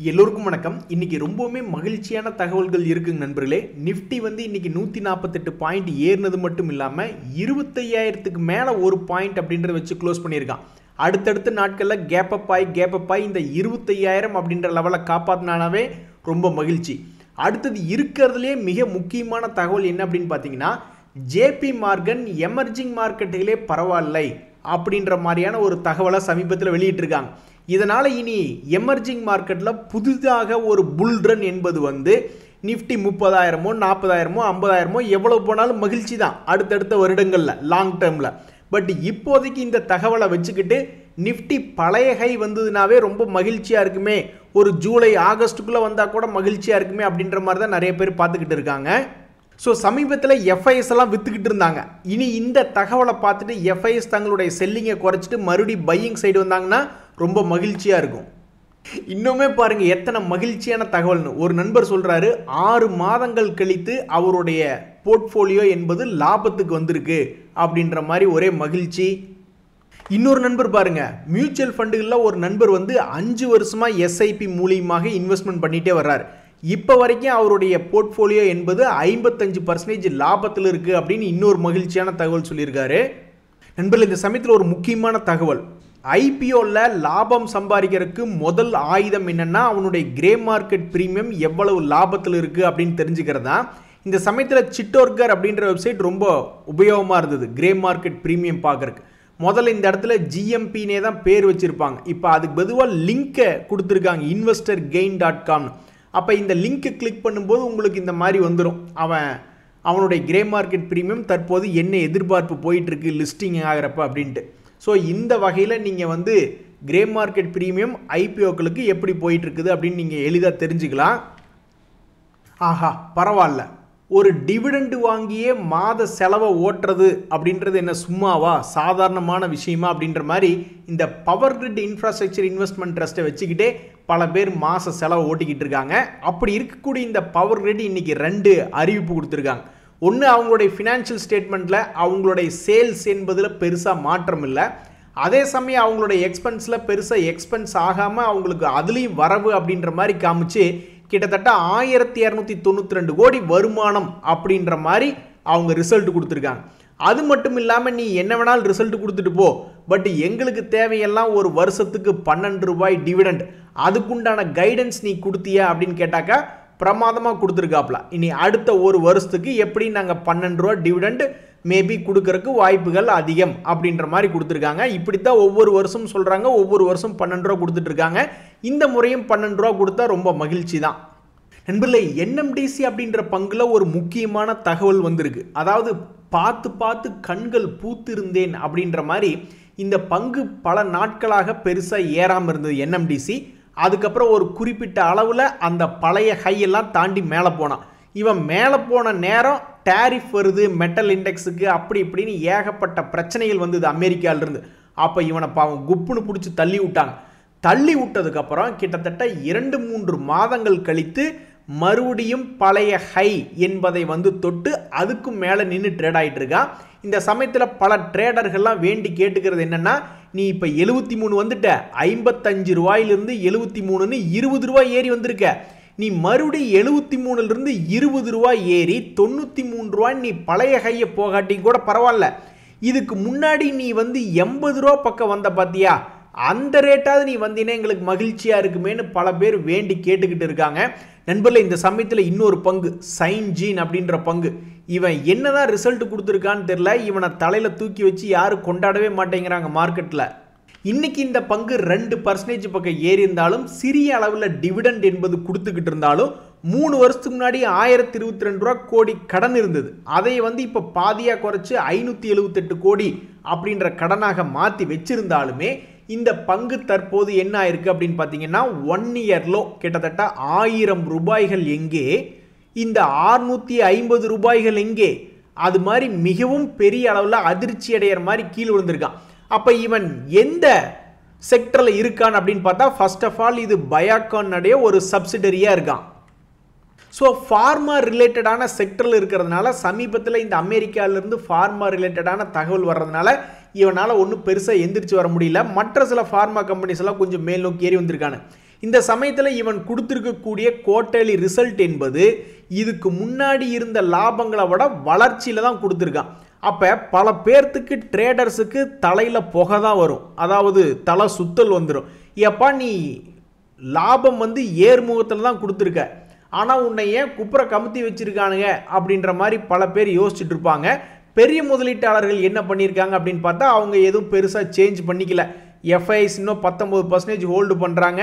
எல்லோருக்கும் வணக்கம். இன்னைக்கு ரொம்பவுமே மகிழ்ச்சியான தகவல்கள் இருக்குங்க நண்பர்களே. நிஃப்டி வந்து இன்னைக்கு 148 பாயிண்ட் ஏறினது மட்டும் இல்லாமல் 25,000க்கு மேலே ஒரு பாயிண்ட் அப்படின்றத வச்சு க்ளோஸ் பண்ணியிருக்கான். அடுத்தடுத்த நாட்களில் கேப் அப் ஆகி இந்த 25,000 அப்படின்ற லெவலை காப்பாற்றினாவே ரொம்ப மகிழ்ச்சி. அடுத்தது இருக்கிறதுலே மிக முக்கியமான தகவல் என்ன அப்படின்னு பார்த்தீங்கன்னா, ஜேபி மார்கன் எமர்ஜிங் மார்க்கெட்டுகளே பரவாயில்லை அப்படின்ற மாதிரியான ஒரு தகவலை சமீபத்தில் வெளியிட்டிருக்காங்க. இதனால் இனி எமர்ஜிங் மார்க்கெட்டில் புதிதாக ஒரு புல் ரன் என்பது வந்து நிஃப்டி 30,000 40,000 50,000 எவ்வளவு போனாலும் மகிழ்ச்சி தான் அடுத்தடுத்த வருடங்களில் லாங் டேர்மில். பட் இப்போதைக்கு இந்த தகவலை வச்சுக்கிட்டு நிஃப்டி பழைய ஹை வந்ததுனாவே ரொம்ப மகிழ்ச்சியாக இருக்குமே, ஒரு ஜூலை ஆகஸ்ட்டுக்குள்ளே வந்தால் கூட மகிழ்ச்சியாக இருக்குமே அப்படின்ற மாதிரி தான் நிறைய பேர் பார்த்துக்கிட்டு இருக்காங்க. ஸோ சமீபத்தில் எஃப்ஐஎஸ் எல்லாம் விற்றுக்கிட்டு இருந்தாங்க. இனி இந்த தகவலை பார்த்துட்டு எஃப்ஐஎஸ் தங்களுடைய செல்லிங்கை குறைச்சிட்டு மறுபடியும் பையிங் சைடு வந்தாங்கன்னா ரொம்ப மகிழ்ச்சியாக இருக்கும். இன்னுமே பாருங்கள் எத்தனை மகிழ்ச்சியான தகவல்னு. ஒரு நண்பர் சொல்கிறாரு, 6 மாதங்கள் கழித்து அவருடைய போர்ட்ஃபோலியோ என்பது லாபத்துக்கு வந்திருக்கு அப்படின்ற மாதிரி ஒரே மகிழ்ச்சி. இன்னொரு நண்பர் பாருங்க, மியூச்சுவல் ஃபண்டுகளில் ஒரு நண்பர் வந்து 5 வருஷமாக எஸ்ஐபி மூலியமாக இன்வெஸ்ட்மெண்ட் பண்ணிகிட்டே வர்றார். இப்போ வரைக்கும் அவருடைய போர்ட்ஃபோலியோ என்பது 55% லாபத்தில் இருக்குது அப்படின்னு இன்னொரு மகிழ்ச்சியான தகவல் சொல்லியிருக்காரு. நண்பர்கள், இந்த சமயத்தில் ஒரு முக்கியமான தகவல், ஐபிஓவில் லாபம் சம்பாதிக்கிறதுக்கு முதல் ஆயுதம் என்னென்னா அவனுடைய கிரே மார்க்கெட் ப்ரீமியம் எவ்வளவு லாபத்தில் இருக்குது அப்படின்னு தெரிஞ்சுக்கிறதா. இந்த சமயத்தில் சிட்டோர்கர் அப்படின்ற வெப்சைட் ரொம்ப உபயோகமாக இருந்தது கிரே மார்க்கெட் ப்ரீமியம் பார்க்குறதுக்கு. முதல்ல இந்த இடத்துல ஜிஎம்பினே தான் பேர் வச்சுருப்பாங்க. இப்போ அதுக்கு பொதுவாக லிங்கை கொடுத்துருக்காங்க, investorgain.com. அப்போ இந்த லிங்க்கை கிளிக் பண்ணும்போது உங்களுக்கு இந்த மாதிரி வந்துடும், அவனுடைய கிரே மார்க்கெட் ப்ரீமியம் தற்போது என்ன எதிர்பார்ப்பு போயிட்டுருக்கு லிஸ்டிங் ஆகிறப்ப அப்படின்ட்டு. ஸோ இந்த வகையில் நீங்கள் வந்து கிரே மார்க்கெட் ப்ரீமியம் ஐபிஓக்களுக்கு எப்படி போயிட்டுருக்குது அப்படின்னு நீங்கள் எளிதாக தெரிஞ்சுக்கலாம். ஆஹா, பரவாயில்ல, ஒரு டிவிடெண்ட் வாங்கியே மாத செலவை ஓட்டுறது அப்படின்றது என்ன சும்மாவா, சாதாரணமான விஷயமா அப்படின்ற மாதிரி இந்த பவர் கிரிட் இன்ஃப்ராஸ்ட்ரக்சர் இன்வெஸ்ட்மெண்ட் ட்ரஸ்ட்டை வச்சுக்கிட்டே பல பேர் மாத செலவை ஓட்டிக்கிட்டு இருக்காங்க. அப்படி இருக்கக்கூடிய இந்த பவர் கிரிட் இன்னைக்கு 2 அறிவிப்பு கொடுத்துருக்காங்க. ஒன்று, அவங்களுடைய ஃபினான்ஷியல் ஸ்டேட்மெண்ட்டில் அவங்களுடைய சேல்ஸ் என்பதில் பெருசாக மாற்றம் இல்லை, அதே சமயம் அவங்களுடைய எக்ஸ்பென்ஸில் பெருசாக எக்ஸ்பென்ஸ் ஆகாமல் அவங்களுக்கு அதுலேயும் வரவு அப்படின்ற மாதிரி காமிச்சு கிட்டத்தட்ட 1292 கோடி வருமானம் அப்படின்ற மாதிரி அவங்க ரிசல்ட் கொடுத்துருக்காங்க. அது மட்டும் இல்லாமல் நீ என்ன வேணாலும் ரிசல்ட் கொடுத்துட்டு போ, பட் எங்களுக்கு தேவையெல்லாம் ஒரு வருஷத்துக்கு 12 ரூபாய் டிவிடெண்ட், அதுக்குண்டான கைடன்ஸ் நீ கொடுத்தியா அப்படின்னு கேட்டாக்கா பிரமாதமாக கொடுத்துருக்காப்ல. இனி அடுத்த ஒரு வருஷத்துக்கு எப்படி நாங்கள் 12 ரூபா டிவிடெண்ட் மேபி கொடுக்கறதுக்கு வாய்ப்புகள் அதிகம் அப்படின்ற மாதிரி கொடுத்துருக்காங்க. இப்படித்தான் ஒவ்வொரு வருஷம் சொல்கிறாங்க, ஒவ்வொரு வருஷம் 12 ரூபா கொடுத்துட்டு இருக்காங்க. இந்த முறையும் 12 ரூபா கொடுத்தா ரொம்ப மகிழ்ச்சி தான். நண்பர்களே, என்எம்டிசி அப்படின்ற பங்குல ஒரு முக்கியமான தகவல் வந்திருக்கு. அதாவது பார்த்து கண்கள் பூத்திருந்தேன் அப்படின்ற மாதிரி இந்த பங்கு பல நாட்களாக பெருசாக ஏறாமல் இருந்தது என்எம்டிசி. அதுக்கப்புறம் ஒரு குறிப்பிட்ட அளவில் அந்த பழைய ஹையெல்லாம் தாண்டி மேலே போனான். இவன் மேலே போன நேரம் டேரிஃப் வருது மெட்டல் இண்டெக்ஸுக்கு, அப்படி இப்படின்னு ஏகப்பட்ட பிரச்சனைகள் வந்தது அமெரிக்காவிலிருந்து. அப்போ இவனை பாவம் குப்புன்னு பிடிச்சி தள்ளி விட்டாங்க. தள்ளி விட்டதுக்கப்புறம் கிட்டத்தட்ட 2-3 மாதங்கள் கழித்து மறுபடியும் பழைய ஹை என்பதை வந்து தொட்டு அதுக்கும் மேலே நின்று ட்ரேட் ஆகிட்டு இருக்கான். இந்த சமயத்தில் பல ட்ரேடர்கள்லாம் வேண்டி கேட்டுக்கிறது என்னென்னா, நீ இப்போ 73 வந்துட்ட, 55 ரூபாயிலிருந்து 73ன்னு 20 ரூபாய் ஏறி வந்திருக்க, நீ மறுபடியும் 73லிருந்து 20 ரூபாய் ஏறி 93 ரூபாய் நீ பழைய ஹையை போகாட்டி கூட பரவாயில்ல, இதுக்கு முன்னாடி நீ வந்து 80 ரூபா பக்கம் வந்த பார்த்தியா, அந்த ரேட்டாவது நீ வந்தீங்கன்னா எங்களுக்கு மகிழ்ச்சியாக இருக்குமேனு பல பேர் வேண்டி கேட்டுக்கிட்டு இருக்காங்க. நண்பர்களே, இந்த சமயத்தில் இன்னொரு பங்கு சைன்ஜீன் அப்படின்ற பங்கு, இவன் என்னதான் ரிசல்ட் கொடுத்துருக்கான்னு தெரியல, இவனை தலையில் தூக்கி வச்சு யாரும் கொண்டாடவே மாட்டேங்கிறாங்க மார்க்கெட்டில். இன்னைக்கு இந்த பங்கு 2% பக்கம் ஏறி இருந்தாலும் சிறிய அளவில் டிவிடெண்ட் என்பது கொடுத்துக்கிட்டு இருந்தாலும் 3 வருஷத்துக்கு முன்னாடி 1022 ரூபா கோடி கடன் இருந்தது. அதை வந்து இப்போ பாதியாக குறைச்சி 578 கோடி அப்படின்ற கடனாக மாற்றி வச்சிருந்தாலுமே இந்த பங்கு தற்போது என்ன ஆயிருக்கு அப்படின்னு பார்த்தீங்கன்னா, 1 இயர்லோ கிட்டத்தட்ட 1000 ரூபாய்கள் எங்கே, இந்த 650 ரூபாய்கள் எங்கே, அது மாதிரி மிகவும் பெரிய அளவில் அதிர்ச்சி அடைகிற மாதிரி கீழே விழுந்திருக்கான். அப்போ இவன் எந்த செக்டரில் இருக்கான் அப்படின்னு பார்த்தா, ஃபர்ஸ்ட் ஆஃப் ஆல் இது பயாகானுடைய ஒரு சப்சிடரியாக இருக்கான். ஸோ ஃபார்மா ரிலேட்டடான செக்டரில் இருக்கிறதுனால சமீபத்தில் இந்த அமெரிக்காவிலிருந்து ஃபார்மா ரிலேட்டடான தகவல் வர்றதுனால இவனால் ஒன்றும் பெருசாக எந்திரிச்சு வர முடியல. மற்ற சில ஃபார்மா கம்பெனிஸ் எல்லாம் கொஞ்சம் மேல் நோக்கி ஏறி வந்திருக்காங்க. இந்த சமயத்தில் இவன் கொடுத்துருக்கக்கூடிய குவார்ட்டர்லி ரிசல்ட் என்பது இதுக்கு முன்னாடி இருந்த லாபங்களை விட வளர்ச்சியில் தான் கொடுத்துருக்கான். அப்போ பல பேர்த்துக்கு ட்ரேடர்ஸுக்கு தலையில் புகை தான் வரும், அதாவது தலை சுத்தல் வந்துடும். எப்பா நீ லாபம் வந்து ஏர்முகத்தில் தான் கொடுத்துருக்க, ஆனால் உன்னை ஏன் குப்புற கமுத்தி வச்சுருக்கானுங்க அப்படின்ற மாதிரி பல பேர் யோசிச்சுட்டு இருப்பாங்க. பெரிய முதலீட்டாளர்கள் என்ன பண்ணியிருக்காங்க அப்படின்னு பார்த்தா அவங்க எதுவும் பெருசாக சேஞ்ச் பண்ணிக்கல. எஃப்ஐஸ் இன்னும் 19% ஹோல்டு பண்ணுறாங்க.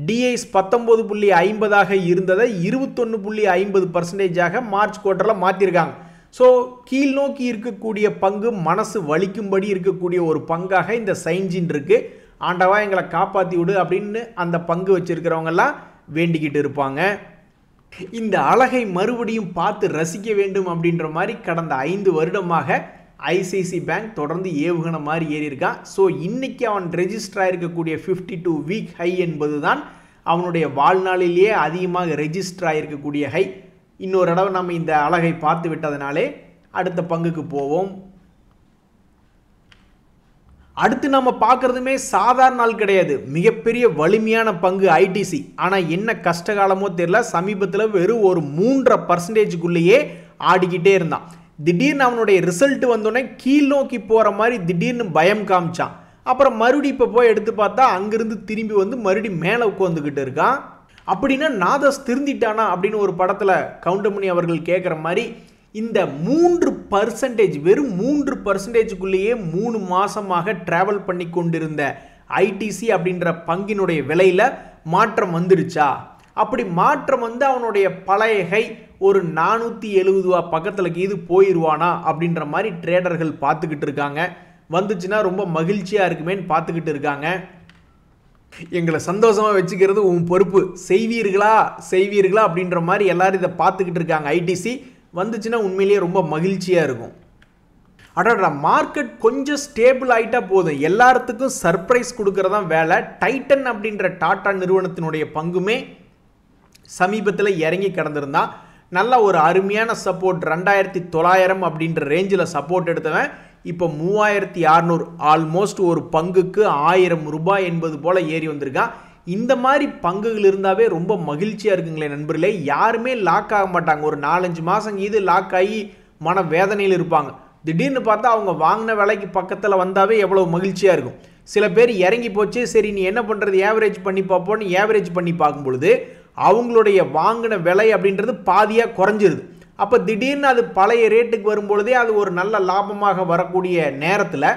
டிஐஸ் 19.50 இருந்ததை 21.50% மார்ச் குவார்ட்டரில் மாற்றிருக்காங்க. ஸோ கீழ் நோக்கி இருக்கக்கூடிய பங்கு மனசு வலிக்கும்படி இருக்கக்கூடிய ஒரு பங்காக இந்த சைன்ஜின் இருக்குது. ஆண்டவா எங்களை காப்பாற்றி விடு அப்படின்னு அந்த பங்கு வச்சுருக்கிறவங்கெல்லாம் வேண்டிக்கிட்டு இருப்பாங்க. இந்த அழகை மறுபடியும் பார்த்து ரசிக்க வேண்டும் அப்படின்ற மாதிரி கடந்த 5 வருடமாக ஐசிஐசி பேங்க் தொடர்ந்து ஏவுகணை மாதிரி ஏறி இருக்கான். ஸோ இன்னைக்கு அவன் ரெஜிஸ்டர் ஆகிருக்கக்கூடிய 52 வீக் ஹை என்பது தான் அவனுடைய வாழ்நாளிலேயே அதிகமாக ரெஜிஸ்டர் ஆகிருக்கக்கூடிய ஹை. இன்னொரு தடவை நம்ம இந்த அழகை பார்த்து விட்டதனாலே அடுத்த பங்குக்கு போவோம். அடுத்து நம்ம பார்க்குறதுமே சாதாரண நாள் கிடையாது, மிகப்பெரிய வலிமையான பங்கு ஐடிசி. ஆனால் என்ன கஷ்டகாலமோ தெரியல, சமீபத்தில் வெறும் ஒரு 3.5%க்குள்ளேயே ஆடிக்கிட்டே இருந்தான். திடீர்னு அவனுடைய ரிசல்ட் வந்தோடனே கீழ் நோக்கி போகிற மாதிரி திடீர்னு பயம் காமிச்சான். அப்புறம் மறுபடியும் இப்போ போய் எடுத்து பார்த்தா அங்கிருந்து திரும்பி வந்து மறுபடியும் மேலே உட்காந்துக்கிட்டு இருக்கான். அப்படின்னா நாதஸ் திருந்திட்டானா அப்படின்னு ஒரு படத்தில் கவுண்டமணி அவர்கள் கேட்குற மாதிரி இந்த 3% வெறும் 3%க்குள்ளேயே 3 மாதமாக ட்ராவல் பண்ணி கொண்டிருந்த ஐடிசி அப்படின்ற பங்கினுடைய விலையில் மாற்றம் வந்துடுச்சா? அப்படி மாற்றம் வந்து அவனுடைய பழைய ஹை ஒரு 470 ரூபா பக்கத்தில் இது போயிடுவானா அப்படின்ற மாதிரி ட்ரேடர்கள் பார்த்துக்கிட்டு இருக்காங்க. வந்துச்சுன்னா ரொம்ப மகிழ்ச்சியாக இருக்குமேன்னு பார்த்துக்கிட்டு இருக்காங்க. எங்களை சந்தோஷமாக வச்சுக்கிறது உன் பொறுப்பு, செய்வீர்களா அப்படின்ற மாதிரி எல்லாரும் இதை பார்த்துக்கிட்டு இருக்காங்க. ஐடிசி வந்துச்சுன்னா உண்மையிலேயே ரொம்ப மகிழ்ச்சியாக இருக்கும். அடடா மார்க்கெட் கொஞ்சம் ஸ்டேபிள் ஆகிட்டா போதும், எல்லாத்துக்கும் சர்ப்ரைஸ் கொடுக்கறதான் வேலை. டைட்டன் அப்படின்ற டாடா நிறுவனத்தினுடைய பங்குமே சமீபத்தில் இறங்கி கிடந்திருந்தான். நல்ல ஒரு அருமையான சப்போர்ட் 2900 அப்படின்ற ரேஞ்சில் சப்போர்ட் எடுத்தவன் இப்போ 3600, ஆல்மோஸ்ட் ஒரு பங்குக்கு 1000 ரூபாய் என்பது போல் ஏறி வந்திருக்கான். இந்த மாதிரி பங்குகள் இருந்தாவே ரொம்ப மகிழ்ச்சியாக இருக்குங்களே நண்பர்களே. யாருமே லாக் ஆக மாட்டாங்க. ஒரு 4-5 மாதம் இது லாக் ஆகி மன வேதனையில் இருப்பாங்க. திடீர்னு பார்த்தா அவங்க வாங்கின விலைக்கு பக்கத்தில் வந்தாவே எவ்வளோ மகிழ்ச்சியாக இருக்கும். சில பேர் இறங்கி போச்சு, சரி நீ என்ன பண்ணுறது ஏவரேஜ் பண்ணி பார்ப்போன்னு ஏவரேஜ் பண்ணி பார்க்கும் பொழுது அவங்களுடைய வாங்கின விலை அப்படின்றது பாதியாக குறைஞ்சிருது. அப்போ திடீர்னு அது பழைய ரேட்டுக்கு வரும்பொழுதே அது ஒரு நல்ல லாபமாக வரக்கூடிய நேரத்தில்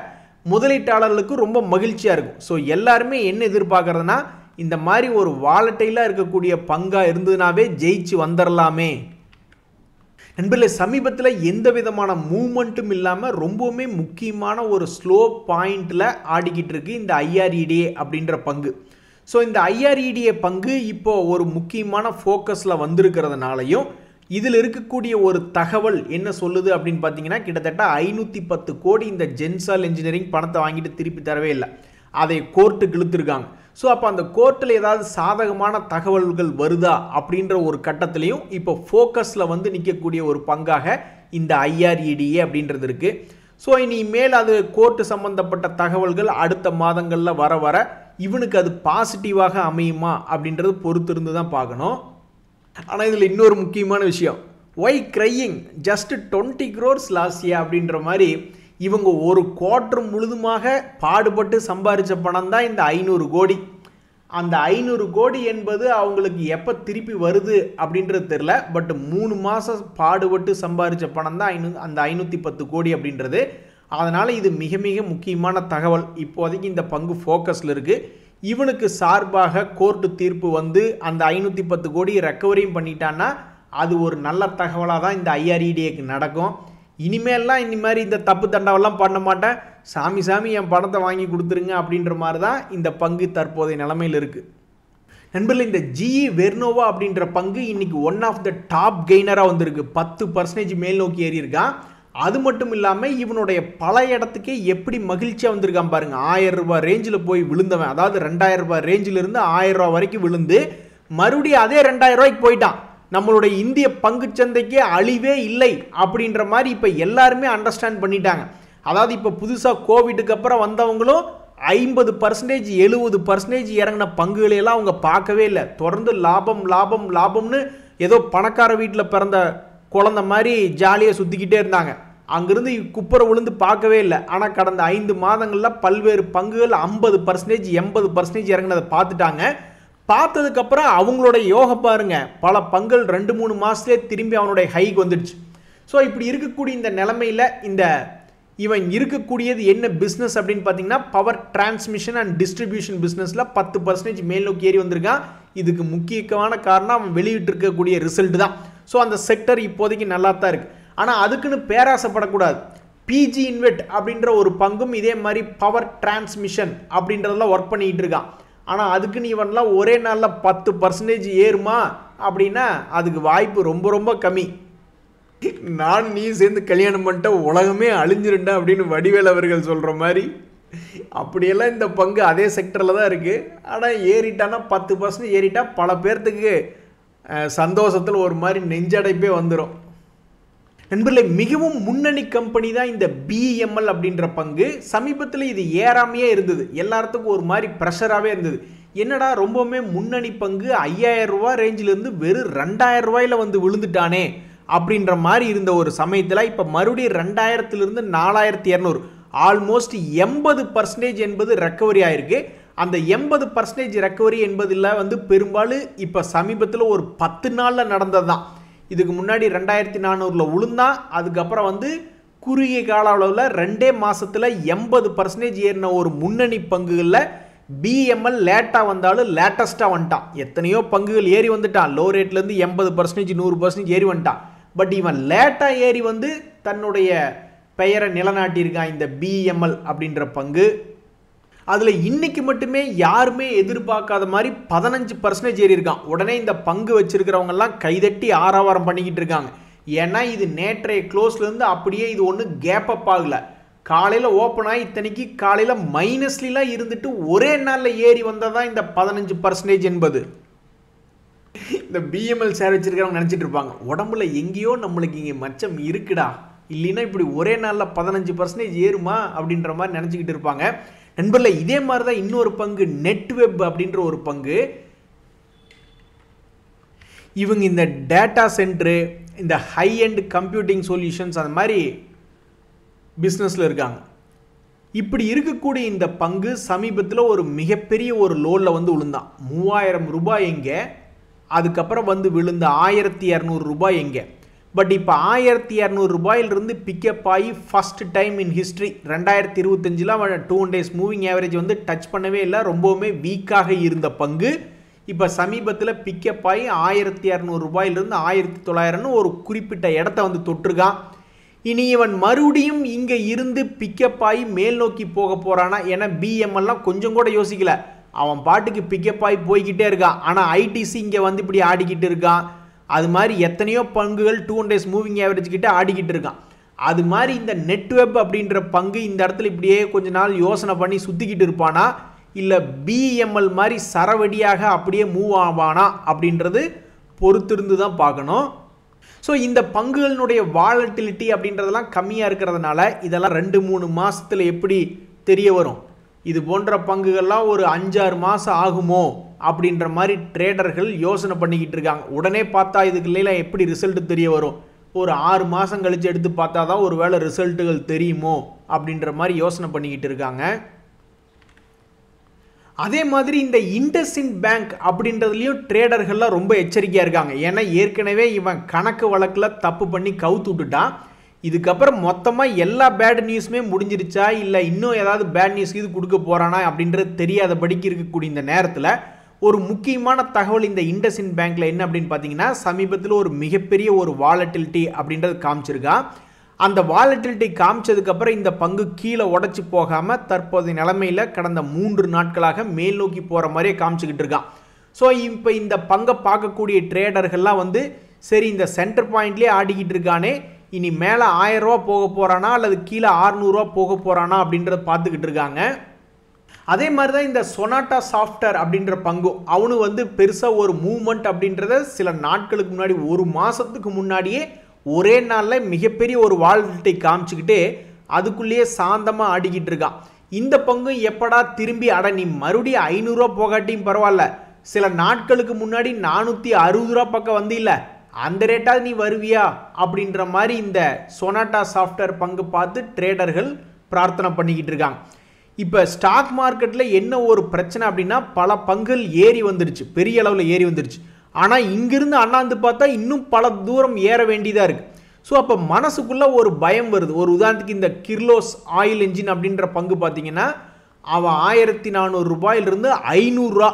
முதலீட்டாளர்களுக்கு ரொம்ப மகிழ்ச்சியாக இருக்கும். ஸோ எல்லாருமே என்ன எதிர்பார்க்குறதுனா இந்த மாதிரி ஒரு வாலட்டைலாக இருக்கக்கூடிய பங்காக இருந்ததுனாவே ஜெயிச்சு வந்துடலாமே. நண்பர்களே சமீபத்தில் எந்த விதமான மூவ்மெண்ட்டும் இல்லாமல் ரொம்பவுமே முக்கியமான ஒரு ஸ்லோ பாயிண்டில் ஆடிக்கிட்டு இருக்கு இந்த ஐஆர்இடிஏ அப்படின்ற பங்கு. ஸோ இந்த ஐஆர்இடிஏ பங்கு இப்போது ஒரு முக்கியமான ஃபோக்கஸில் வந்திருக்கிறதுனாலையும் இதில் இருக்கக்கூடிய ஒரு தகவல் என்ன சொல்லுது அப்படின்னு பார்த்தீங்கன்னா கிட்டத்தட்ட 510 கோடி இந்த ஜென்சால் இன்ஜினியரிங் பணத்தை வாங்கிட்டு திருப்பி தரவே இல்லை, அதை கோர்ட்டுக்கு இழுத்துருக்காங்க. ஸோ அப்போ அந்த கோர்ட்டில் ஏதாவது சாதகமான தகவல்கள் வருதா அப்படின்ற ஒரு கட்டத்திலையும் இப்போ ஃபோக்கஸில் வந்து நிற்கக்கூடிய ஒரு பங்காக இந்த ஐஆர்இடிஏ அப்படின்றது இருக்குது. ஸோ இனிமேல் அது கோர்ட்டு சம்மந்தப்பட்ட தகவல்கள் அடுத்த மாதங்களில் வர வர இவனுக்கு அது பாசிட்டிவாக அமையுமா அப்படின்றது பொறுத்திருந்து தான் பார்க்கணும். ஆனால் இதில் இன்னொரு முக்கியமான விஷயம், why crying just 20 crores last year அப்படின்ற மாதிரி இவங்க ஒரு குவார்ட்டர் முழுதுமாக பாடுபட்டு சம்பாதிச்ச பணம் தான் இந்த 500 கோடி. அந்த 500 கோடி என்பது அவங்களுக்கு எப்போ திருப்பி வருது அப்படின்றது தெரில. பட் 3 மாதம் பாடுபட்டு சம்பாதிச்ச பணம் தான் அந்த 510 கோடி அப்படின்றது. அதனால் இது மிக மிக முக்கியமான தகவல். இப்போதைக்கு இந்த பங்கு ஃபோக்கஸில் இருக்குது. இவனுக்கு சார்பாக கோர்ட்டு தீர்ப்பு வந்து அந்த 510 கோடி ரெக்கவரியும் பண்ணிட்டான்னா அது ஒரு நல்ல தகவலாக தான் இந்த ஐஆர்இடிஏக்கு நடக்கும். இனிமேல்லாம் இந்த மாதிரி இந்த தப்பு தண்டவெல்லாம் பண்ண மாட்டேன், சாமி என் பணத்தை வாங்கி கொடுத்துருங்க அப்படின்ற மாதிரி தான் இந்த பங்கு தற்போதைய நிலைமையில் இருக்குது. நண்பர்கள் இந்த ஜிஇ வெர்னோவா அப்படின்ற பங்கு இன்னைக்கு ஒன் ஆஃப் த டாப் கெய்னராக வந்திருக்கு. 10% மேல் நோக்கி ஏறி இருக்கான். அது மட்டும் இல்லாமல் இவனுடைய பல இடத்துக்கே எப்படி மகிழ்ச்சியாக வந்திருக்கான் பாருங்கள். 1000 ரூபாய் ரேஞ்சில் போய் விழுந்தவன், அதாவது 2000 ரூபாய் ரேஞ்சிலிருந்து 1000 ரூபாய் வரைக்கும் விழுந்து மறுபடியும் அதே 2000 ரூபாய்க்கு போயிட்டான். நம்மளுடைய இந்திய பங்குச்சந்தைக்கே அழிவே இல்லை அப்படின்ற மாதிரி இப்போ எல்லாருமே அண்டர்ஸ்டாண்ட் பண்ணிட்டாங்க. அதாவது இப்போ புதுசாக கோவிடுக்கு அப்புறம் வந்தவங்களும் 50% 70% இறங்கின பங்குகளையெல்லாம் அவங்க பார்க்கவே இல்லை. தொடர்ந்து லாபம் லாபம் லாபம்னு ஏதோ பணக்கார வீட்டில் பிறந்த குழந்தை மாதிரி ஜாலியாக சுற்றிக்கிட்டே இருந்தாங்க. அங்கிருந்து குப்புற விழுந்து பார்க்கவே இல்லை. ஆனால் கடந்த 5 மாதங்களில் பல்வேறு பங்குகள் 50% 80% இறங்கினதை பார்த்துட்டாங்க. பார்த்ததுக்கப்புறம் அவங்களோட யோகம் பாருங்க, பல பங்குகள் 2-3 மாதத்துலேயே திரும்பி அவனுடைய ஹைக்கு வந்துடுச்சு. ஸோ இப்படி இருக்கக்கூடிய இந்த நிலைமையில் இவன் இருக்கக்கூடியது என்ன பிஸ்னஸ் அப்படின்னு பார்த்தீங்கன்னா பவர் டிரான்ஸ்மிஷன் அண்ட் டிஸ்ட்ரிபியூஷன் பிஸ்னஸில் 10% மேல் நோக்கி ஏறி வந்திருக்கான். இதுக்கு முக்கியமான காரணம் அவன் வெளியிட்டு இருக்கக்கூடிய ரிசல்ட் தான். ஸோ அந்த செக்டர் இப்போதைக்கு நல்லா தான் இருக்குது. ஆனால் அதுக்குன்னு பேராசைப்படக்கூடாது. பிஜி இன்வெட் அப்படின்ற ஒரு பங்கும் இதே மாதிரி பவர் டிரான்ஸ்மிஷன் அப்படின்றதெல்லாம் ஒர்க் பண்ணிக்கிட்டு இருக்கான். ஆனால் அதுக்குன்னு இவன்லாம் ஒரே நாளில் 10% ஏறுமா அப்படின்னா அதுக்கு வாய்ப்பு ரொம்ப ரொம்ப கம்மி. நான் நீ சேர்ந்து கல்யாணம் பண்ணிட்ட உலகமே அழிஞ்சிருண்டா அப்படின்னு வடிவேல் அவர்கள் சொல்கிற மாதிரி அப்படியெல்லாம் இந்த பங்கு அதே செக்டரில் தான் இருக்குது. ஆனால் ஏறிட்டானா 10% ஏறிட்டா பல பேர்த்துக்கு சந்தோஷத்தில் ஒரு மாதிரி நெஞ்சடைப்பே வந்துடும். நண்பர்களே, மிகவும் முன்னணி கம்பெனி தான் இந்த பிஎம்எல் அப்படின்ற பங்கு. சமீபத்தில் இது ஏறாமையே இருந்தது, எல்லாத்துக்கும் ஒரு மாதிரி ப்ரெஷராகவே இருந்தது. என்னடா ரொம்பவுமே முன்னணி பங்கு 5000 ரூபா ரேஞ்சிலேருந்து வெறும் 2000 ரூபாயில் வந்து விழுந்துட்டானே அப்படின்ற மாதிரி இருந்த ஒரு சமயத்தில் இப்போ மறுபடியும் 2000லிருந்து 4200 ஆல்மோஸ்ட் 80% என்பது ரெக்கவரி ஆயிருக்கு. அந்த 80% ரெக்கவரி என்பதில் வந்து பெரும்பாலும் இப்போ சமீபத்தில் ஒரு 10 நாளில் நடந்தது தான். இதுக்கு முன்னாடி 2400 விழுந்தா, அதுக்கப்புறம் வந்து குறுகிய கால அளவில் 2 மாதத்தில் 80% ஏறின ஒரு முன்னணி பங்குகளில் பிஎம்எல் லேட்டாக வந்தாலும் லேட்டஸ்ட்டாக வந்துட்டான். எத்தனையோ பங்குகள் ஏறி வந்துட்டான், லோ ரேட்லேருந்து 80% 100% ஏறி வந்துட்டான். பட் இவன் லேட்டாக ஏறி வந்து தன்னுடைய பெயரை நிலநாட்டியிருக்கான் இந்த பிஎம்எல் அப்படின்ற பங்கு. அதில் இன்னைக்கு மட்டுமே யாருமே எதிர்பார்க்காத மாதிரி 15% ஏறி இருக்கான். உடனே இந்த பங்கு வச்சிருக்கிறவங்கெல்லாம் கைதட்டி ஆரவாரம் பண்ணிக்கிட்டு இருக்காங்க. ஏன்னா இது நேற்றைய க்ளோஸ்லேருந்து அப்படியே இது ஒன்றும் கேப் அப் ஆகலை. காலையில் ஓப்பன் ஆகி இத்தனைக்கு காலையில் மைனஸ்லாம் இருந்துட்டு ஒரே நாளில் ஏறி வந்ததான் இந்த 15% என்பது. இந்த பிஎம்எல் ஷேர் வச்சிருக்கிறவங்க நினச்சிட்டு இருப்பாங்க, உடம்புல எங்கேயோ நம்மளுக்கு இங்கே மச்சம் இருக்குடா, இல்லைன்னா இப்படி ஒரே நாளில் 15% ஏறுமா அப்படின்ற மாதிரி நினச்சிக்கிட்டு இருப்பாங்க. நண்பர்களே, இதே மாதிரி தான் இன்னொரு பங்கு நெட்வெப் அப்படின்ற ஒரு பங்கு. இவங்க இந்த டேட்டா சென்டரு, இந்த ஹை எண்ட் கம்ப்யூட்டிங் சொல்யூஷன்ஸ் அந்த மாதிரி பிஸ்னஸில் இருக்காங்க. இப்படி இருக்கக்கூடிய இந்த பங்கு சமீபத்தில் ஒரு மிகப்பெரிய ஒரு லோனில் வந்து விழுந்தான். 3000 ரூபாய் எங்கே, அதுக்கப்புறம் வந்து விழுந்த 1200 ரூபாய் எங்கே. பட் இப்போ 1200 ரூபாயிலிருந்து பிக்கப் ஆகி first time in history 2025 2 days moving average வந்து டச் பண்ணவே இல்லை. ரொம்பவுமே வீக்காக இருந்த பங்கு இப்போ சமீபத்தில் பிக்கப் ஆகி 1200 ரூபாயிலிருந்து 1900 ஒரு குறிப்பிட்ட இடத்த வந்து தொட்டிருக்கான். இனி இவன் மறுபடியும் இங்கே இருந்து பிக்கப் ஆகி மேல் நோக்கி போக போகிறானா? ஏன்னா பிஎம்எல்லாம் கொஞ்சம் கூட யோசிக்கல, அவன் பாட்டுக்கு பிக்கப் ஆகி போய்கிட்டே இருக்கான். ஆனால் ஐடிசி இங்கே வந்து இப்படி ஆடிக்கிட்டு இருக்கான். அது மாதிரி எத்தனையோ பங்குகள் 2 days மூவிங் ஆவரேஜ் கிட்ட ஆடிக்கிட்டு இருக்கான். அது மாதிரி இந்த நெட்வெப் அப்படின்ற பங்கு இந்த இடத்துல இப்படியே கொஞ்ச நாள் யோசனை பண்ணி சுற்றிக்கிட்டு இருப்பானா, இல்லை பிஎம்எல் மாதிரி சரவடியாக அப்படியே மூவ் ஆவானா அப்படின்றது பொறுத்திருந்து தான் பார்க்கணும். ஸோ இந்த பங்குகளினுடைய வாலட்டிலிட்டி அப்படின்றதெல்லாம் கம்மியாக இருக்கிறதுனால இதெல்லாம் 2-3 மாதத்தில் எப்படி தெரிய வரும். இது போன்ற பங்குகள்லாம் ஒரு 5-6 மாதம் ஆகுமோ அப்படின்ற மாதிரி ட்ரேடர்கள் யோசனை பண்ணிக்கிட்டு இருக்காங்க. உடனே பார்த்தா இதுக்குள்ளே எப்படி ரிசல்ட் தெரிய வரும், ஒரு 6 மாதம் கழித்து எடுத்து பார்த்தா தான் ஒரு வேளை ரிசல்ட்டுகள் தெரியுமோ அப்படின்ற மாதிரி யோசனை பண்ணிக்கிட்டு இருக்காங்க. அதே மாதிரி இந்த இண்டஸ்இண்ட் பேங்க் அப்படின்றதுலையும் ட்ரேடர்கள்லாம் ரொம்ப எச்சரிக்கையாக இருக்காங்க. ஏன்னா ஏற்கனவே இவன் கணக்கு வழக்கில் தப்பு பண்ணி கவுத்து விட்டுட்டான். இதுக்கப்புறம் மொத்தமாக எல்லா பேட் நியூஸுமே முடிஞ்சிருச்சா, இல்லை இன்னும் ஏதாவது பேட் நியூஸ் இது கொடுக்க போகிறானா அப்படின்றது தெரியாதபடிக்கு இருக்கக்கூடிய இந்த நேரத்தில் ஒரு முக்கியமான தகவல் இந்த இண்டஸ்இண்ட் பேங்க்கில் என்ன அப்படின்னு பார்த்தீங்கன்னா, சமீபத்தில் ஒரு மிகப்பெரிய ஒரு வாலட்டிலிட்டி அப்படின்றது காமிச்சிருக்கா. அந்த வாலட்டிலிட்டி காமிச்சதுக்கப்புறம் இந்த பங்கு கீழே உடச்சி போகாமல் தற்போதைய நிலைமையில் கடந்த 3 நாட்களாக மேல் நோக்கி போகிற மாதிரியே காமிச்சிக்கிட்டு இருக்கான். ஸோ இப்போ இந்த பங்கை பார்க்கக்கூடிய ட்ரேடர்கள்லாம் வந்து சரி இந்த சென்டர் பாயிண்ட்லேயே ஆடிக்கிட்டு இருக்கானே, இனி மேலே 1000 ரூபா போக போகிறானா அல்லது கீழே 600 ரூபா போக போகிறானா அப்படின்றத பார்த்துக்கிட்டு இருக்காங்க. அதே மாதிரி தான் இந்த சொனாட்டா சாஃப்ட்வேர் அப்படின்ற பங்கும் அவனு வந்து பெருசாக ஒரு மூவ்மெண்ட் அப்படின்றத சில நாட்களுக்கு முன்னாடி 1 மாதத்துக்கு முன்னாடியே ஒரே நாளில் மிகப்பெரிய ஒரு வாலட்டிலிட்டி காமிச்சிக்கிட்டு அதுக்குள்ளேயே சாந்தமாக ஆடிக்கிட்டு இருக்கான். இந்த பங்கும் எப்படா திரும்பி அட நீ மறுபடியும் 500 ரூபா போகாட்டியும் பரவாயில்ல, சில நாட்களுக்கு முன்னாடி 460 ரூபா பக்கம் வந்து இல்லை, அந்த ரேட்டாவது நீ வருவியா அப்படின்ற மாதிரி இந்த சொனாட்டா சாஃப்ட்வேர் பங்கு பார்த்து ட்ரேடர்கள் பிரார்த்தனை பண்ணிக்கிட்டு இருக்காங்க. இப்போ ஸ்டாக் மார்க்கெட்டில் என்ன ஒரு பிரச்சனை அப்படின்னா, பல பங்குகள் ஏறி வந்துருச்சு, பெரிய அளவில் ஏறி வந்துருச்சு. ஆனால் இங்கிருந்து அண்ணாந்து பார்த்தா இன்னும் பல தூரம் ஏற வேண்டியதாக இருக்குது. ஸோ அப்போ மனசுக்குள்ளே ஒரு பயம் வருது. ஒரு உதாரணத்துக்கு இந்த கிர்லோஸ் ஆயில் என்ஜின் அப்படின்ற பங்கு பார்த்தீங்கன்னா, அவன் 1400 ரூபாயிலிருந்து 500 ரூபா,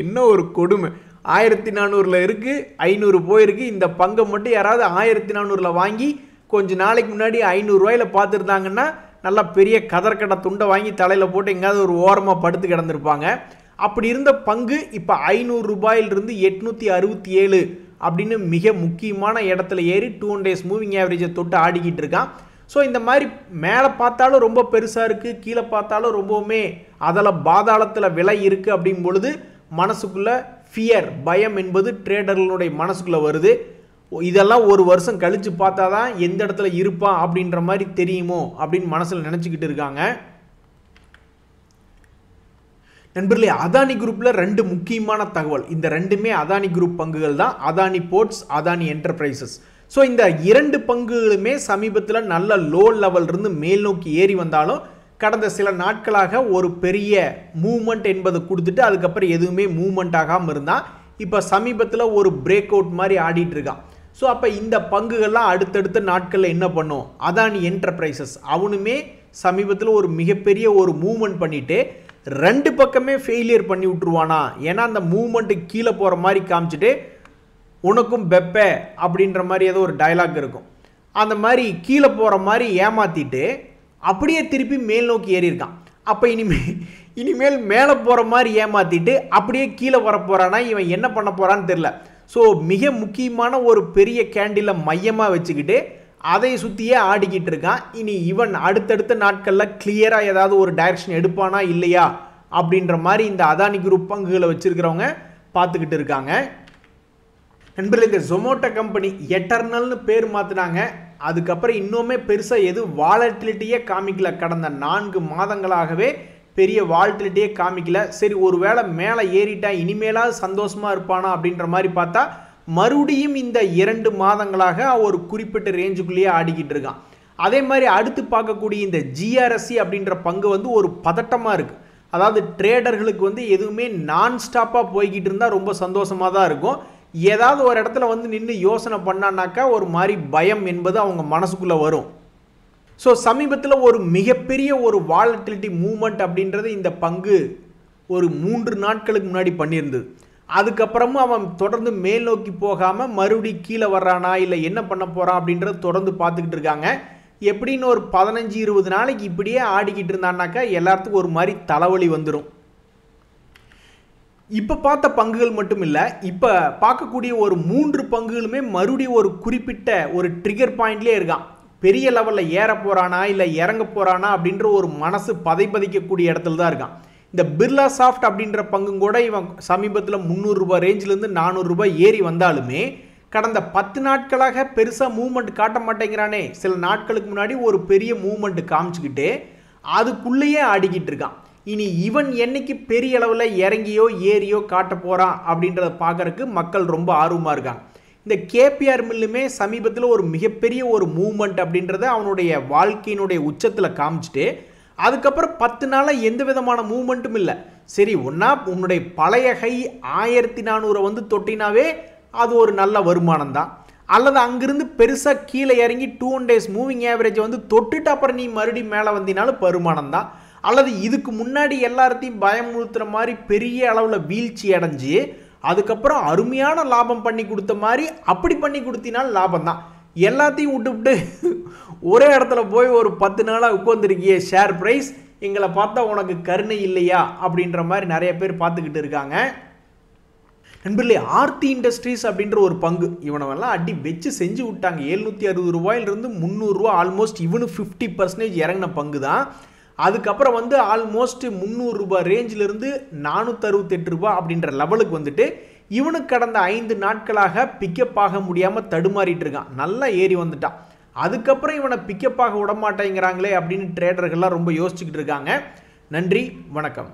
என்ன ஒரு கொடுமை, 1400 இருக்குது, 500 போயிருக்கு. இந்த பங்கை மட்டும் யாராவது 1400 வாங்கி கொஞ்ச நாளைக்கு முன்னாடி 500 ரூபாயில் பார்த்துருந்தாங்கன்னா நல்லா பெரிய கதர்கடை துண்டை வாங்கி தலையில் போட்டு எங்கேயாவது ஒரு ஓரமாக படுத்து கிடந்திருப்பாங்க. அப்படி இருந்த பங்கு இப்போ 500 ரூபாயிலிருந்து 867 அப்படின்னு மிக முக்கியமான இடத்துல ஏறி 2 days மூவிங் ஆவரேஜை தொட்டு ஆடிக்கிட்டு இருக்கான். ஸோ இந்த மாதிரி மேலே பார்த்தாலும் ரொம்ப பெருசாக இருக்குது, கீழே பார்த்தாலும் ரொம்பவுமே அதில் பாதாளத்தில் விலை இருக்குது. அப்படின் பொழுது மனசுக்குள்ளே ஃபியர், பயம் என்பது ட்ரேடர்களுடைய மனசுக்குள்ளே வருது. இதெல்லாம் ஒரு வருஷம் கழித்து பார்த்தா தான் எந்த இடத்துல இருப்பான் அப்படின்ற மாதிரி தெரியுமோ அப்படின்னு மனசில் நினச்சிக்கிட்டு இருக்காங்க. நண்பர்களே, அதானி குரூப்பில் 2 முக்கியமான தகவல். இந்த ரெண்டுமே அதானி குரூப் பங்குகள் தான், Adani ports, Adani enterprises. So இந்த 2 பங்குகளுமே சமீபத்தில் நல்ல லோ லெவல் இருந்து மேல் நோக்கி ஏறி வந்தாலும் கடந்த சில நாட்களாக ஒரு பெரிய மூவ்மெண்ட் என்பதை கொடுத்துட்டு அதுக்கப்புறம் எதுவுமே மூவ்மெண்ட் ஆகாமல் இருந்தால் இப்போ சமீபத்தில் ஒரு பிரேக் அவுட் மாதிரி ஆடிட்டு இருக்கான். ஸோ அப்போ இந்த பங்குகள்லாம் அடுத்தடுத்த நாட்களில் என்ன பண்ணும், அதானி என்டர்பிரைசஸ் அவனுமே சமீபத்தில் ஒரு மிகப்பெரிய ஒரு மூவ்மெண்ட் பண்ணிட்டு 2 பக்கமே ஃபெயிலியர் பண்ணி விட்டுருவானா. ஏன்னா அந்த மூவ்மெண்ட்டு கீழே போகிற மாதிரி காமிச்சிட்டு உனக்கும் பெப்பே அப்படின்ற மாதிரி ஏதோ ஒரு டைலாக் இருக்கும், அந்த மாதிரி கீழே போகிற மாதிரி ஏமாற்றிட்டு அப்படியே திருப்பி மேல் நோக்கி ஏறி இருக்கான். அப்போ இனிமேல் மேலே போகிற மாதிரி ஏமாற்றிட்டு அப்படியே கீழே வர போகிறானா, இவன் என்ன பண்ண போகிறான்னு தெரில. ஸோ மிக முக்கியமான ஒரு பெரிய கேண்டிலை மையமாக வச்சுக்கிட்டு அதை சுற்றியே ஆடிக்கிட்டு இருக்கான். இனி இவன் அடுத்தடுத்த நாட்களில் கிளியராக ஏதாவது ஒரு டைரக்ஷன் எடுப்பானா இல்லையா அப்படின்ற மாதிரி இந்த அதானி குரூப் பங்குகளை வச்சுருக்கிறவங்க பார்த்துக்கிட்டு இருக்காங்க. நண்பர்களே, இந்த ஜொமேட்டோ கம்பெனி எட்டர்னல்னு பேர் மாற்றினாங்க. அதுக்கப்புறம் இன்னுமே பெருசாக எதுவும் வாலட்டிலிட்டியே காமிக்கல. கடந்த 4 மாதங்களாகவே பெரிய வாலட்டிலிட்டியே காமிக்கல. சரி, ஒரு வேளை மேலே ஏறிட்டா இனிமேலாவது சந்தோஷமாக இருப்பானா அப்படின்ற மாதிரி பார்த்தா மறுபடியும் இந்த 2 மாதங்களாக ஒரு குறிப்பிட்ட ரேஞ்சுக்குள்ளேயே ஆடிக்கிட்டு இருக்கான். அதே மாதிரி அடுத்து பார்க்கக்கூடிய இந்த ஜிஆர்எஸ்சி அப்படின்ற பங்கு வந்து ஒரு பதட்டமாக இருக்குது. அதாவது ட்ரேடர்களுக்கு வந்து எதுவுமே நான் ஸ்டாப்பாக போய்கிட்டு இருந்தால் ரொம்ப சந்தோஷமாக தான் இருக்கும். ஏதாவது ஒரு இடத்துல வந்து நின்று யோசனை பண்ணானாக்கா ஒரு மாதிரி பயம் என்பது அவங்க மனசுக்குள்ளே வரும். ஸோ சமீபத்தில் ஒரு மிகப்பெரிய ஒரு வாலட்டிலிட்டி மூவ்மெண்ட் அப்படின்றது இந்த பங்கு ஒரு 3 நாட்களுக்கு முன்னாடி பண்ணியிருந்தது. அதுக்கப்புறமும் அவன் தொடர்ந்து மேல் நோக்கி போகாமல் மறுபடியும் கீழே வர்றானா இல்லை என்ன பண்ண போகிறான் அப்படின்றத தொடர்ந்து பார்த்துக்கிட்டு இருக்காங்க. எப்படின்னு ஒரு 15-20 நாளைக்கு இப்படியே ஆடிக்கிட்டு இருந்தான்னாக்கா எல்லாத்துக்கும் ஒரு மாதிரி தலைவலி வந்துடும். இப்போ பார்த்த பங்குகள் மட்டும் இல்லை, இப்போ பார்க்கக்கூடிய ஒரு 3 பங்குகளுமே மறுபடியும் ஒரு குறிப்பிட்ட ஒரு ட்ரிகர் பாயிண்ட்லேயே இருக்கான். பெரிய லெவலில் ஏற போகிறானா இல்லை இறங்க போகிறானா அப்படின்ற ஒரு மனசு பதைப்பதிக்கக்கூடிய இடத்துல தான் இருக்கான். இந்த பிர்லா சாஃப்ட் அப்படின்ற பங்கும் கூட இவன் சமீபத்தில் 300 ரூபாய் ரேஞ்சிலேருந்து 400 ரூபாய் ஏறி வந்தாலுமே கடந்த 10 நாட்களாக பெருசாக மூவ்மெண்ட் காட்ட மாட்டேங்கிறானே. சில நாட்களுக்கு முன்னாடி ஒரு பெரிய மூவ்மெண்ட் காமிச்சுக்கிட்டு அதுக்குள்ளேயே ஆடிக்கிட்டு இருக்கான். இனி இவன் என்னைக்கு பெரிய அளவில் இறங்கியோ ஏறியோ காட்ட போகிறான் அப்படின்றத பார்க்கறதுக்கு மக்கள் ரொம்ப ஆர்வமாக இருக்காங்க. இந்த கேபிஆர் மில்லுமே சமீபத்தில் ஒரு மிகப்பெரிய ஒரு மூவ்மெண்ட் அப்படின்றத அவனுடைய வாழ்க்கையினுடைய உச்சத்தில் காமிச்சிட்டு அதுக்கப்புறம் 10 நாளாக எந்த விதமான மூவ்மெண்ட்டும் இல்லை. சரி, ஒன்றா உன்னுடைய பழைய ஹை 1400 வந்து தொட்டினாவே அது ஒரு நல்ல வருமானம் தான், அல்லது அங்கிருந்து பெருசாக கீழே இறங்கி 2 days மூவிங் ஆவரேஜை வந்து தொட்டுட்டு அப்புறம் நீ மறுபடியும் மேலே வந்தினாலும் வருமானம் தான், அல்லது இதுக்கு முன்னாடி எல்லாத்தையும் பயமுறுத்துகிற மாதிரி பெரிய அளவில் வீழ்ச்சி அடைஞ்சு அதுக்கப்புறம் அருமையான லாபம் பண்ணி கொடுத்த மாதிரி அப்படி பண்ணி கொடுத்தினாலும் லாபம் தான். எல்லாத்தையும் விட்டு ஒரே இடத்துல போய் ஒரு 10 நாளாக உட்காந்துருக்கிய ஷேர் ப்ரைஸ் எங்களை பார்த்தா உனக்கு கருணை இல்லையா அப்படின்ற மாதிரி நிறைய பேர் பார்த்துக்கிட்டு இருக்காங்க. நண்பர்களே, ஆர்த்தி இண்டஸ்ட்ரீஸ் அப்படின்ற ஒரு பங்கு இவனவெல்லாம் அடி வச்சு செஞ்சு விட்டாங்க. 760 ரூபாயிலிருந்து 300 ரூபா ஆல்மோஸ்ட் இவனு 50% இறங்கின பங்கு தான். அதுக்கப்புறம் வந்து ஆல்மோஸ்ட் 300 ரூபாய் ரேஞ்சிலிருந்து 468 ரூபாய் அப்படின்ற லெவலுக்கு வந்துட்டு இவனுக்கு கடந்த 5 நாட்களாக பிக்கப் ஆக முடியாமல் தடுமாறிட்டு இருக்கான். நல்லா ஏறி வந்துட்டான். அதுக்கப்புறம் இவனை பிக்கப்பாக விட மாட்டேங்கிறாங்களே அப்படின்னு ட்ரேடர்கள்லாம் ரொம்ப யோசிச்சுக்கிட்டு இருக்காங்க. நன்றி, வணக்கம்.